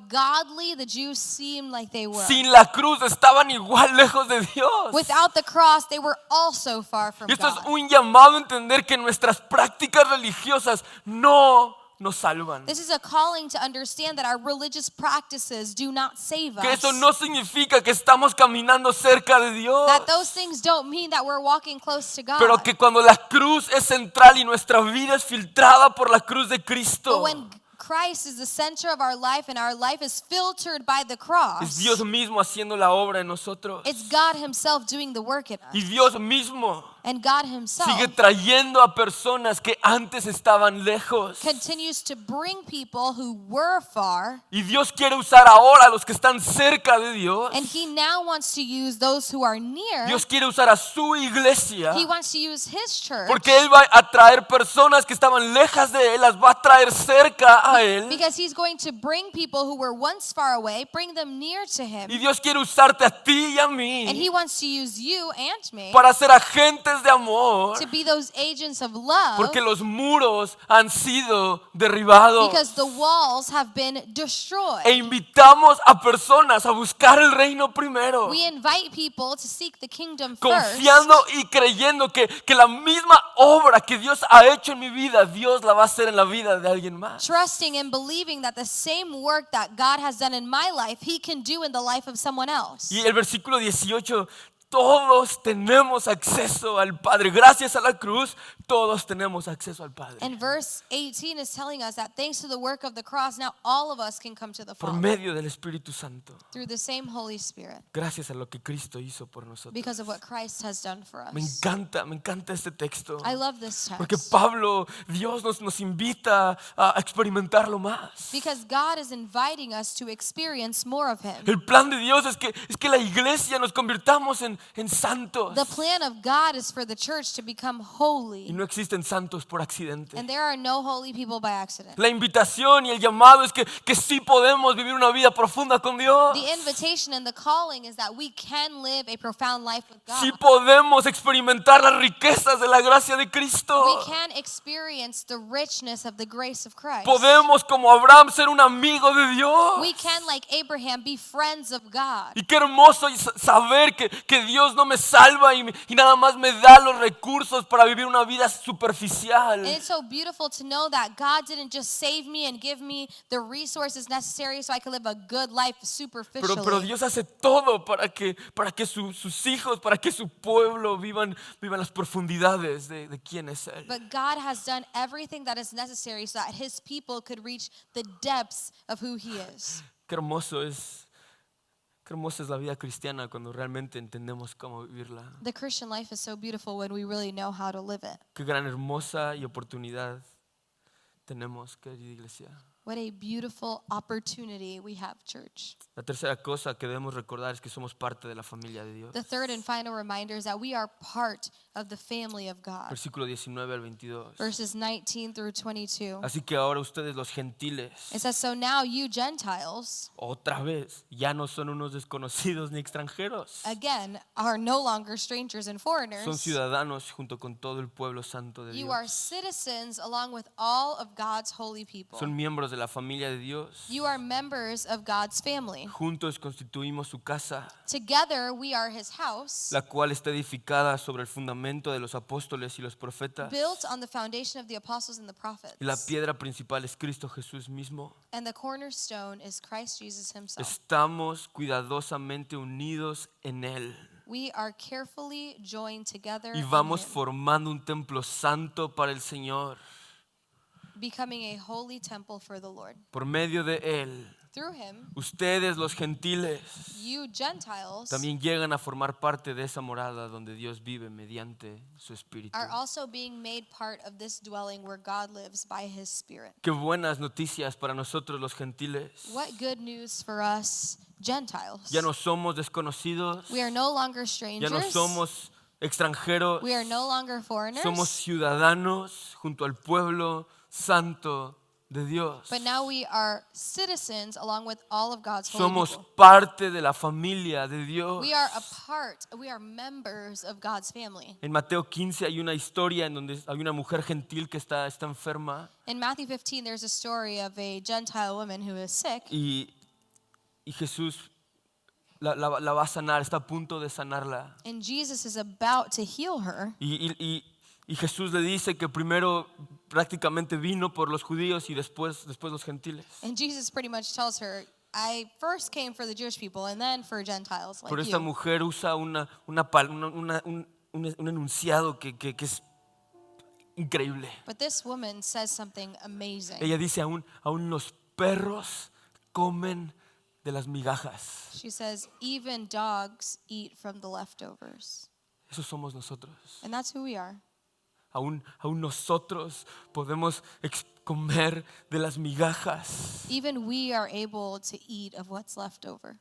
godly the Jews seemed like they were. sin la cruz estaban igual lejos de Dios. Without the cross, they were also far from Y esto es God. un llamado a entender que nuestras prácticas religiosas no nos salvan. This is a calling to understand that our religious practices do not save Que us. eso no significa que estamos caminando cerca de Dios, That those things don't mean that we're walking close to God. pero que cuando la cruz es central y nuestra vida es filtrada por la cruz de But Cristo, when Christ is the center of our life and our life is filtered by the cross, es Dios mismo haciendo la obra en nosotros. it's God himself doing the work in us. Y Dios mismo And God himself sigue trayendo a personas que antes estaban lejos. continues to bring people who were far, Y Dios quiere usar ahora a los que están cerca de Dios. and he now wants to use those who are near. Dios quiere usar a su iglesia, He wants to use his church porque Él va a traer personas que estaban lejas de Él, las va a traer cerca a Él. because he's going to bring people who were once far away, bring them near to him. Y Dios quiere usarte a ti y a And mí he wants to use you and me para ser agentes de amor, to be those agents of love porque los muros han sido derribados. because the walls have been destroyed. E invitamos a personas a buscar el reino primero, We invite people to seek the kingdom first, confiando y creyendo que la misma obra que Dios ha hecho en mi vida, Dios la va a hacer en la vida de alguien más. trusting and believing that the same work that God has done in my life, he can do in the life of someone else. Y el versículo 18, todos tenemos acceso al Padre. Gracias a la cruz, todos tenemos acceso al Padre. And verse 18 is telling us that thanks to the work of the cross, now all of us can come to the Por Father medio del Espíritu Santo. through the same Holy Spirit Gracias a lo que Cristo hizo por nosotros. because of what Christ has done for Me us. encanta este texto. I love this Porque text Pablo, Dios nos invita a experimentarlo más. because God is inviting us to experience more of him. El plan de Dios es que la iglesia nos convirtamos en santos. The plan of God is for the church to become Y holy, no existen santos por accidente. and there are no holy people by accident. La invitación y el llamado es que sí podemos vivir una vida profunda con Dios. The invitation and the calling is that we can live a profound life with God. Sí podemos experimentar las riquezas de la gracia de Cristo. We can experience the richness of the grace of Christ. Podemos, como Abraham, ser un amigo de Dios. We can, like Abraham, be friends of God. Y qué hermoso saber que Dios no me salva y nada más me da los recursos para vivir una vida superficial. And it's so beautiful to know that God didn't just save me and give me the resources necessary so I could live a good life superficially. Pero Dios hace todo para que sus hijos, para que su pueblo vivan las profundidades de quién es Él. But God has done everything that is necessary so that his people could reach the depths of who he is. Qué hermosa es la vida cristiana cuando realmente entendemos cómo vivirla. The Christian life is so beautiful when we really know how to live it. Qué gran hermosa y oportunidad tenemos, querida iglesia. What a beautiful opportunity we have, church. La tercera cosa que debemos recordar es que somos parte de la familia de Dios. The third and final reminder is that we are part of the family of God. Versículo 19 al 22. Verses 19 through 22. Así que ahora ustedes los gentiles, It says, so now you Gentiles, otra vez, ya no son unos desconocidos ni extranjeros. again, are no longer strangers and Son foreigners. ciudadanos junto con todo el pueblo santo de You Dios. are citizens along with all of God's holy people. Son miembros de la familia de Dios. You are members of God's family. Juntos constituimos su casa, Together we are his house, la cual está edificada sobre el fundamento de los apóstoles y los profetas. built on the foundation of the apostles and the prophets. Y la piedra principal es Cristo Jesús mismo. And the cornerstone is Christ Jesus himself. Estamos cuidadosamente unidos en Él. We are carefully joined together Y in vamos him, formando un templo santo para el Señor. becoming a holy temple for the Lord. Por medio de Él, Through him, ustedes los gentiles you Gentiles también llegan a formar parte de esa morada donde Dios vive mediante su Espíritu. are also being made part of this dwelling where God lives by his Spirit. Qué buenas noticias para nosotros los gentiles. What good news for us Gentiles. Ya no somos desconocidos, We are no longer ya strangers. no somos extranjeros, We are no longer foreigners. somos ciudadanos junto al pueblo santo de Dios. But now we are citizens along with all of God's holy Somos people. parte de la familia de Dios. We are members of God's family. En Mateo 15 hay una historia en donde hay una mujer gentil que está enferma In Matthew 15, there's a story of a Gentile woman who is sick, y Jesús la va a sanar, está a punto de sanarla. and Jesus is about to heal her. Y Jesús le dice que primero prácticamente vino por los judíos y después los gentiles. And Jesus pretty much tells her, I first came for the Jewish people and then for Gentiles like Pero esta you. mujer usa un enunciado que es increíble. But this woman says something amazing. Ella dice, aún los perros comen de las migajas. She says, even dogs eat from the leftovers. Eso somos nosotros. And that's who we are. Aún nosotros podemos comer de las migajas. Even we are able to eat of what's left over.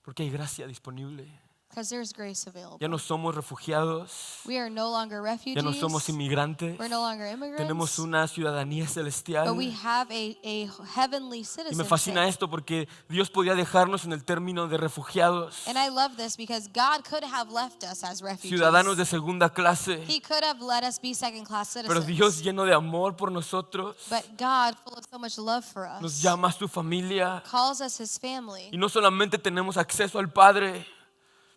Porque hay gracia disponible. Because there's grace available. Ya no somos refugiados. We are no longer refugees. Ya no somos inmigrantes. We're no longer immigrants. Tenemos una ciudadanía celestial. But we have a heavenly Y me citizenship. fascina esto porque Dios podía dejarnos en el término de refugiados, And I love this because God could have left us as refugees. ciudadanos de segunda clase. He could have let us be second-class Pero citizens. Dios, lleno de amor por nosotros, But God, full of so much love for nos us, llama a su familia. calls us his family. Y no solamente tenemos acceso al Padre,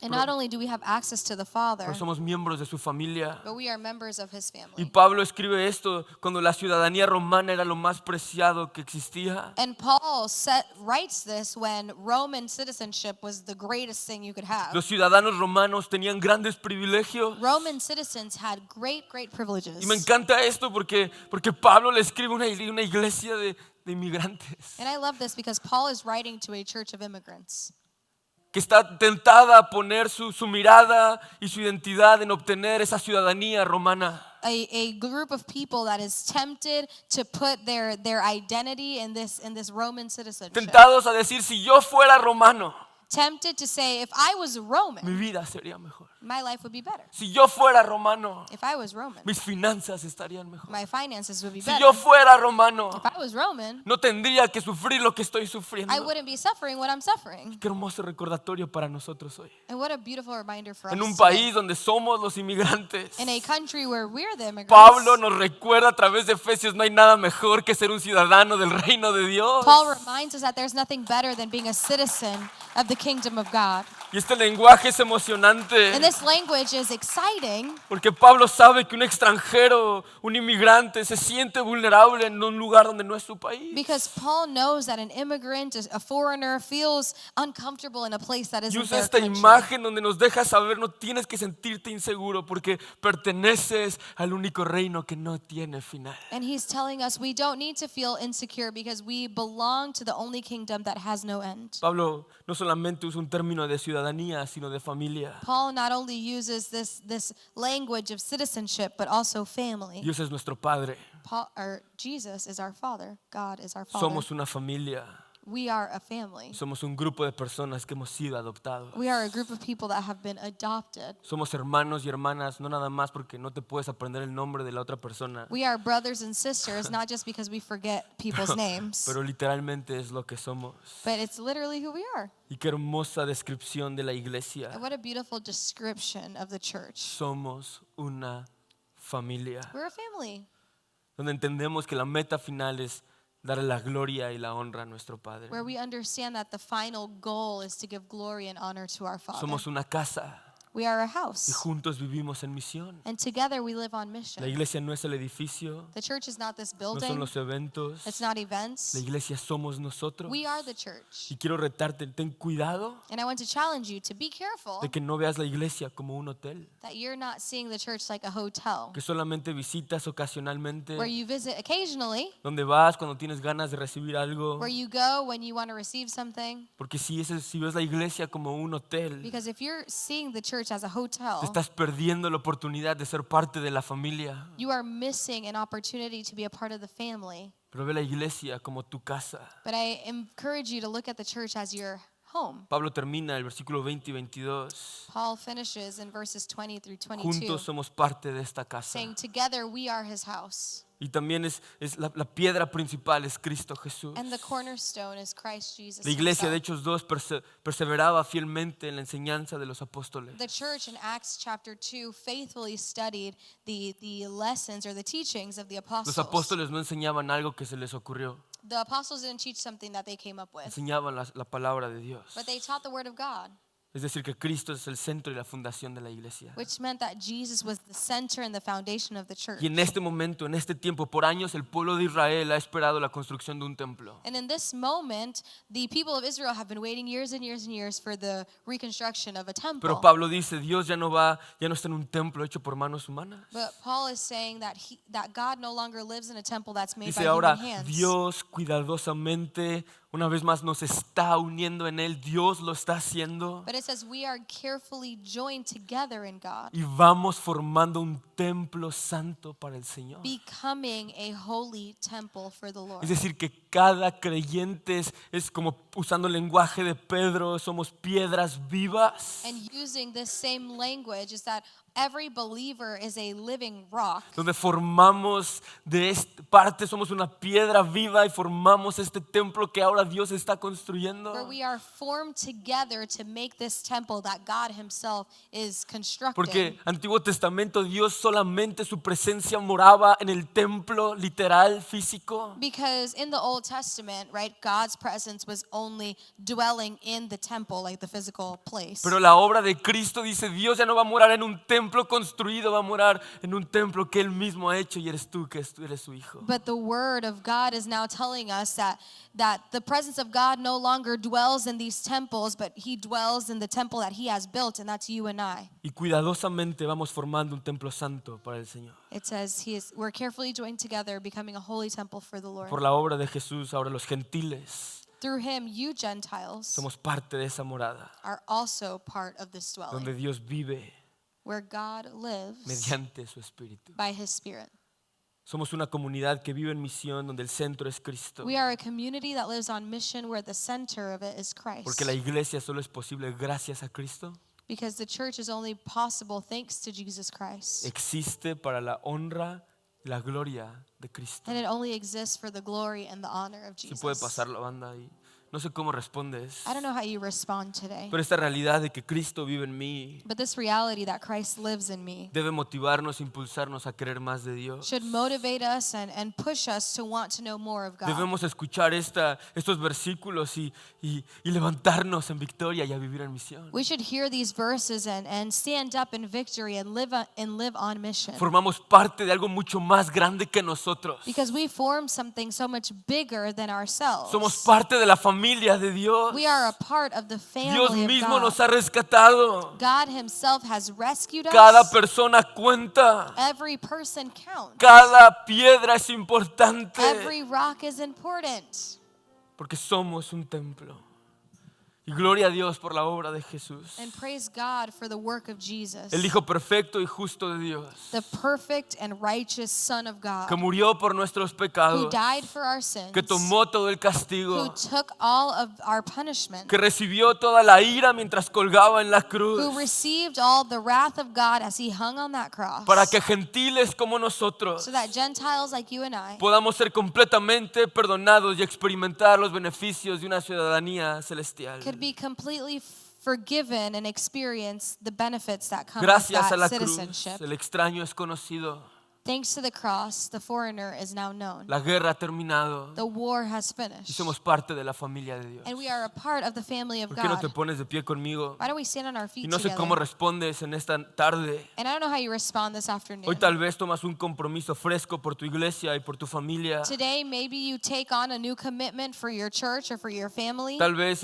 And not only do we have access to the Father, pero somos miembros de su familia. but we are members of his Y family. Pablo escribe esto cuando la ciudadanía romana era lo más preciado que existía. And Paul writes this when Roman citizenship was the greatest thing you could have. Los ciudadanos romanos tenían grandes privilegios. Roman citizens had great privileges. Y me encanta esto porque Pablo le escribe una iglesia de inmigrantes And I love this because Paul is writing to a church of immigrants que está tentada a poner su mirada y su identidad en obtener esa ciudadanía romana. a group of people that is tempted to put their identity in this Roman citizenship. Tentados a decir, si yo fuera romano, Tempted to say, if I was mi Roman, vida sería mejor. my life would be better. Si yo fuera romano, If I was Roman, mis finanzas estarían mejor. my finances would be Si better. yo fuera romano, If I was Roman, no tendría que sufrir lo que estoy sufriendo. I wouldn't be suffering what I'm suffering. Qué hermoso recordatorio para nosotros hoy. And what a beautiful reminder for us En un today. país donde somos los inmigrantes, In a country where we're the immigrants. Pablo nos recuerda a través de Efesios, no hay nada mejor que ser un ciudadano del reino de Dios. Paul reminds us that there's nothing better than being a citizen of the kingdom of God. Y este lenguaje es emocionante And this language is exciting porque Pablo sabe que un extranjero, un inmigrante, se siente vulnerable en un lugar donde no es su país. because Paul knows that an immigrant, a foreigner, feels uncomfortable in a place that Y isn't usa their esta country. imagen donde nos deja saber, no tienes que sentirte inseguro porque perteneces al único reino que no tiene final. And he's telling us we don't need to feel insecure because we belong to the only kingdom that has no end. Pablo no solamente usa un término de ciudadanía, sino de familia. Paul not only uses this language of citizenship, but also family. Dios es nuestro Padre. Jesus is our Father. God is our Father. Somos una familia. We are a family. Somos un grupo de personas que hemos sido adoptados. We are a group of people that have been adopted. Somos hermanos y hermanas, no nada más porque no te puedes aprender el nombre de la otra persona, We are brothers and sisters, not just because we forget people's names, pero literalmente es lo que somos. but it's literally who we are. Y qué hermosa descripción de la And iglesia. what a beautiful description of the church. Somos una familia, We're a family donde entendemos que la meta final es darle la gloria y la honra a nuestro Padre. where we understand that the final goal is to give glory and honor to our Father. Somos una casa We are a y house, juntos vivimos en misión. and together we live on La mission. iglesia no es el edificio, The church is not this no son building, los eventos. it's not events. La iglesia somos nosotros. We are the church. Y quiero retarte, ten cuidado And I want to challenge you to be careful de que no veas la iglesia como un hotel, that you're not seeing the church like a hotel que solamente visitas ocasionalmente, where you visit occasionally, donde vas cuando tienes ganas de recibir algo. where you go when you want to receive something. Porque si ves la iglesia como un hotel, Because if you're seeing the church as a hotel, te estás perdiendo la oportunidad de ser parte de la familia. you are missing an opportunity to be a part of the family. Pero ve la iglesia como tu casa. But I encourage you to look at the church as your home. Pablo termina el versículo 20 y 22. Paul finishes in verses 20 through 22, Juntos somos parte de esta casa. saying, together we are his house. Y también es la piedra principal es Cristo Jesús. And the cornerstone is Christ Jesus La iglesia de himself. Hechos 2 perseveraba fielmente en la enseñanza de los apóstoles. The church in Acts chapter 2 faithfully studied the lessons or the teachings of the Los apostles. apóstoles no enseñaban algo que se les ocurrió, The apostles didn't teach something that they came up with, enseñaban la palabra de Dios. but they taught the word of God, Es decir, que Cristo es el centro y la fundación de la iglesia. which meant that Jesus was the center and the foundation of the church. Y en este momento, en este tiempo, por años el pueblo de Israel ha esperado la construcción de un templo. And in this moment, the people of Israel have been waiting years and years and years for the reconstruction of a temple. Pero Pablo dice, Dios ya no está en un templo hecho por manos humanas. But Paul is saying that God no longer lives in a temple that's made Dice by ahora, human hands. Dios cuidadosamente, una vez más nos está uniendo en Él, Dios lo está haciendo. But it says we are carefully joined together in God, Y vamos formando un templo santo para el Señor. becoming a holy temple for the Lord. Es decir, que cada creyente es como usando el lenguaje de Pedro, somos piedras vivas, And using this same language is that every believer is a living rock, donde formamos de esta parte, somos una piedra viva y formamos este templo que ahora Dios está construyendo. where we are formed together to make this temple that God himself is constructing. Porque Antiguo Testamento Dios solamente su presencia moraba en el templo literal, físico. Because in the Old Testament, right, God's presence was only dwelling in the temple, like the physical place. Pero la obra de Cristo dice, Dios ya no va a morar en un templo construido, va a morar en un templo que Él mismo ha hecho y eres tú, que eres su hijo. But the word of God is now telling us that the presence of God no longer dwells in these temples, but he dwells in the temple that he has built, and that's you and I. Y cuidadosamente vamos formando un templo santo para el Señor. It says we're carefully joined together, becoming a holy temple for the Lord. Por la obra de Jesús, ahora los gentiles Through him, you Gentiles somos parte de esa morada, are also part of this donde dwelling, Dios vive where God lives mediante su Espíritu. by his Spirit. Somos una comunidad que vive en misión, donde el centro es Cristo. We are a community that lives on mission where the center of it is Christ. Porque la iglesia solo es posible gracias a Cristo. Because the church is only possible thanks to Jesus Christ. Existe para la honra y la gloria de Cristo. And it only exists for the glory and the honor of Si Jesus. puede pasar la banda ahí. No sé cómo respondes, I don't know how you respond today. pero esta realidad de que Cristo vive en mí But this reality that Christ lives in me debe motivarnos, impulsarnos a querer más de Dios. should motivate us and push us to want to know more of God. Debemos escuchar estos versículos y levantarnos en victoria y a vivir en misión. We should hear these verses and stand up in victory and live on mission. Formamos parte de algo mucho más grande que nosotros. Because we form something so much bigger than ourselves. Somos parte de la familia de Dios. We are a part of the family Dios of mismo God. nos ha rescatado. God himself has rescued Cada us. persona cuenta. Every person counts. Cada piedra es importante. Every rock is important. Porque somos un templo. Y gloria a Dios por la obra de Jesús, And praise God for the work of Jesus, el Hijo perfecto y justo de Dios, the perfect and righteous Son of God, que murió por nuestros who pecados, died for our sins, que tomó todo el who castigo, took all of our punishment, que recibió toda la ira mientras colgaba en la cruz, who received all the wrath of God as he hung on that cross, para que gentiles como nosotros so that Gentiles like you and I podamos ser completamente perdonados y experimentar los beneficios de una ciudadanía celestial. could be completely forgiven and experience the benefits that come with Gracias a that la cruz, citizenship. el extraño es conocido, Thanks to the cross, the foreigner is now known. la guerra ha terminado The war has y finished. somos parte de la familia de Dios. And we are a part of the family of ¿Por qué no te God. pones de pie conmigo? Why don't we stand on our feet Y no sé cómo together? respondes en esta tarde. And I don't know how you respond this Hoy afternoon. tal vez tomas un compromiso fresco por tu iglesia y por tu familia. Today, maybe you take on a new commitment for your church or for your family. Tal vez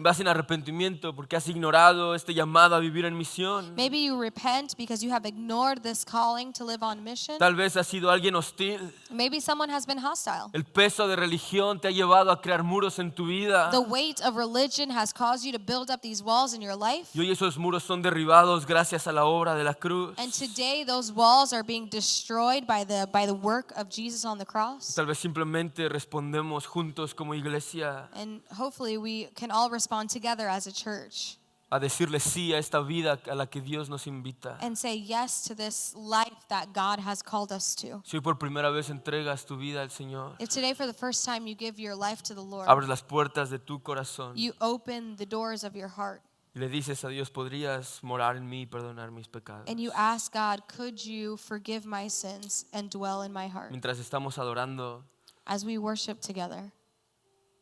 vas en arrepentimiento porque has ignorado este llamado a vivir en misión. Maybe you repent because you have ignored this calling to live on mission. Tal vez has sido alguien hostil. Maybe someone has been hostile. El peso de religión te ha llevado a crear muros en tu vida. The weight of religion has caused you to build up these walls in your life. Y hoy esos muros son derribados gracias a la obra de la cruz. And today those walls are being destroyed by the work of Jesus on the cross. Tal vez simplemente respondemos juntos como iglesia And hopefully we can all respond together as a church a decirle sí a esta vida a la que Dios nos invita. and say yes to this life that God has called us to. Si hoy por primera vez entregas tu vida al Señor, If today for the first time you give your life to the Lord, abres las puertas de tu corazón you open the doors of your heart y le dices a Dios, ¿podrías morar en mí y perdonar mis pecados? and you ask God, could you forgive my sins and dwell in my heart? Mientras estamos adorando, As we worship together,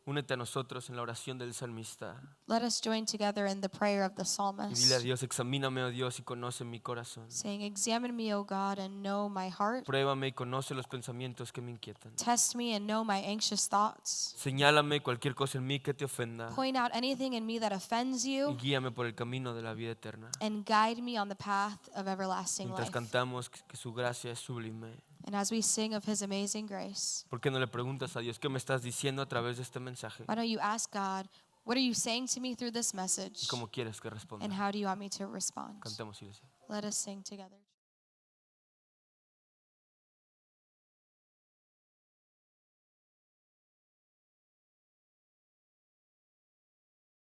únete a nosotros en la oración del salmista let us join together in the prayer of the y dile a psalmist, Dios, examíname, oh Dios, y conoce mi corazón. saying, examine me, O God, and know my heart. Pruébame y conoce los pensamientos que me inquietan. Test me and know my anxious thoughts. Señálame cualquier cosa en mí que te ofenda Point out anything in me that offends y you guíame por el camino de la vida eterna. and guide me on the path of everlasting Mientras life. cantamos que su gracia es sublime. And as we sing of his amazing grace, ¿Por qué no le preguntas a Dios qué me estás diciendo a través de este mensaje? why don't you ask God, what are you saying to me through this ¿Y message? cómo quieres que responda? And how do you want me to respond? Cantemos, iglesia. Let us sing together.